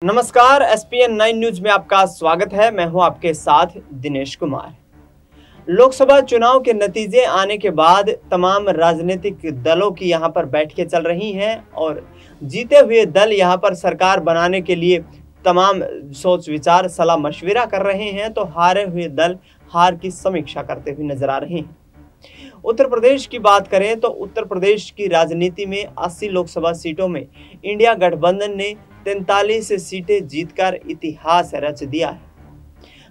नमस्कार, ESPN 9 news में आपका स्वागत है। मैं हूं आपके साथ दिनेश कुमार। लोकसभा चुनाव के नतीजे आने के बाद तमाम राजनीतिक दलों की यहां पर बैठकें चल रही हैं और जीते हुए दल यहां पर सरकार बनाने के लिए तमाम सोच विचार सलाह मशविरा कर रहे हैं, तो हारे हुए दल हार की समीक्षा करते हुए नजर आ रहे हैं। उत्तर प्रदेश की बात करें तो उत्तर प्रदेश की राजनीति में 80 लोकसभा सीटों में इंडिया गठबंधन ने 43 सीटें जीतकर इतिहास रच दिया है।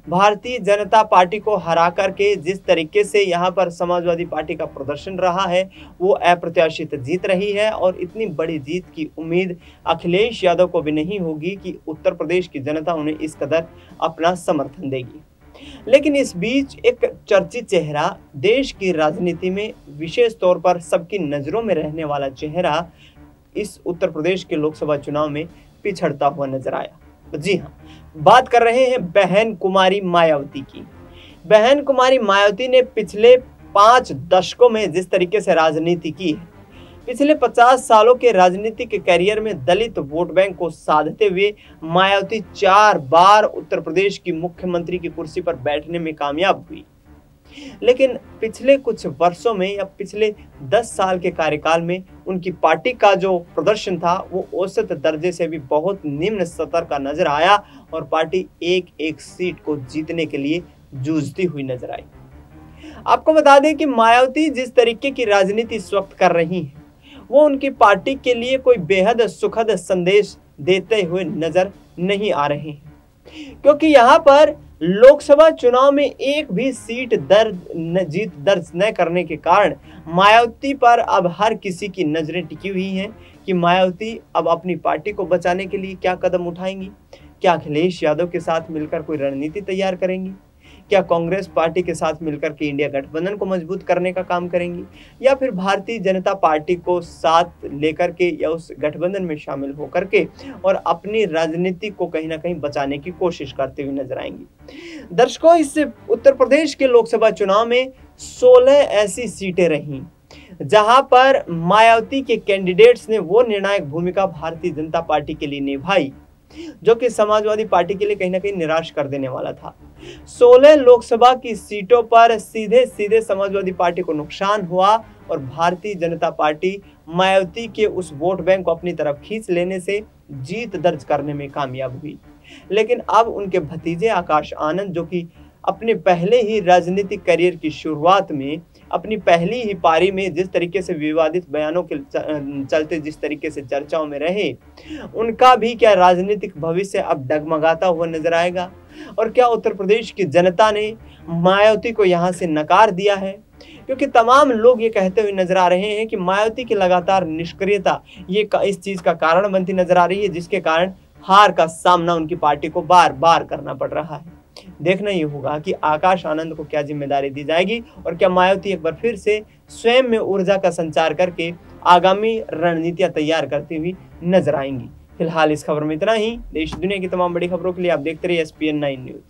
भारतीय जनता पार्टी को हरा करके जिस तरीके से यहां पर समाजवादी पार्टी का प्रदर्शन रहा है वो अप्रत्याशित जीत रही है और इतनी बड़ी जीत की उम्मीद अखिलेश यादव को भी नहीं होगी कि उत्तर प्रदेश की जनता उन्हें इस कदर अपना समर्थन देगी। लेकिन इस बीच एक चर्चित चेहरा, देश की राजनीति में विशेष तौर पर सबकी नजरों में रहने वाला चेहरा इस उत्तर प्रदेश के लोकसभा चुनाव में पिछड़ता हुआ नजर आया। जी हां, बात कर रहे हैं बहन कुमारी मायावती की। बहन कुमारी मायावती ने पिछले 5 दशकों में जिस तरीके से राजनीति की है, पिछले 50 सालों के राजनीतिक कैरियर में दलित वोट बैंक को साधते हुए मायावती 4 बार उत्तर प्रदेश की मुख्यमंत्री की कुर्सी पर बैठने में कामयाब हुई। लेकिन पिछले कुछ वर्षों में या पिछले 10 साल के कार्यकाल में उनकी पार्टी का जो प्रदर्शन था वो औसत दर्जे से भी बहुत निम्न स्तर का नजर आया और पार्टी एक एक सीट को जीतने के लिए जूझती हुई नजर आई। आपको बता दें कि मायावती जिस तरीके की राजनीति इस वक्त कर रही है वो उनकी पार्टी के लिए कोई बेहद सुखद संदेश देते हुए नजर नहीं आ रहे हैं, क्योंकि यहाँ पर लोकसभा चुनाव में एक भी सीट जीत दर्ज न करने के कारण मायावती पर अब हर किसी की नजरें टिकी हुई हैं कि मायावती अब अपनी पार्टी को बचाने के लिए क्या कदम उठाएंगी। क्या अखिलेश यादव के साथ मिलकर कोई रणनीति तैयार करेंगी? क्या कांग्रेस पार्टी के साथ मिलकर के इंडिया गठबंधन को मजबूत करने का काम करेंगी, या फिर भारतीय जनता पार्टी को साथ लेकर के या उस गठबंधन में शामिल होकर के और अपनी राजनीति को कहीं ना कहीं बचाने की कोशिश करते हुए नजर आएंगी। दर्शकों, इस उत्तर प्रदेश के लोकसभा चुनाव में 16 ऐसी सीटें रहीं जहां पर मायावती के कैंडिडेट्स ने वो निर्णायक भूमिका भारतीय जनता पार्टी के लिए निभाई जो कि समाजवादी पार्टी के लिए कहीं ना कहीं निराश कर देने वाला था। 16 लोकसभा की सीटों पर सीधे सीधे समाजवादी पार्टी को नुकसान हुआ और भारतीय जनता पार्टी मायावती के उस वोट बैंक को अपनी तरफ खींच लेने से जीत दर्ज करने में कामयाब हुई। लेकिन अब उनके भतीजे आकाश आनंद, जो कि अपने पहले ही राजनीतिक करियर की शुरुआत में अपनी पहली ही पारी में जिस तरीके से विवादित बयानों के चलते जिस तरीके से चर्चाओं में रहे, उनका भी क्या राजनीतिक भविष्य अब डगमगाता हुआ नजर आएगा? और क्या उत्तर प्रदेश की जनता ने मायावती को यहां से नकार दिया है? क्योंकि तमाम लोग ये कहते हुए नजर आ रहे हैं कि मायावती की लगातार निष्क्रियता ये इस चीज का कारण बनती नजर आ रही है, जिसके कारण हार का सामना उनकी पार्टी को बार बार करना पड़ रहा है। देखना ये होगा कि आकाश आनंद को क्या जिम्मेदारी दी जाएगी और क्या मायावती एक बार फिर से स्वयं में ऊर्जा का संचार करके आगामी रणनीतियां तैयार करती हुई नजर आएंगी। फिलहाल इस खबर में इतना ही। देश दुनिया की तमाम बड़ी खबरों के लिए आप देखते रहिए एसपीएन 9 न्यूज।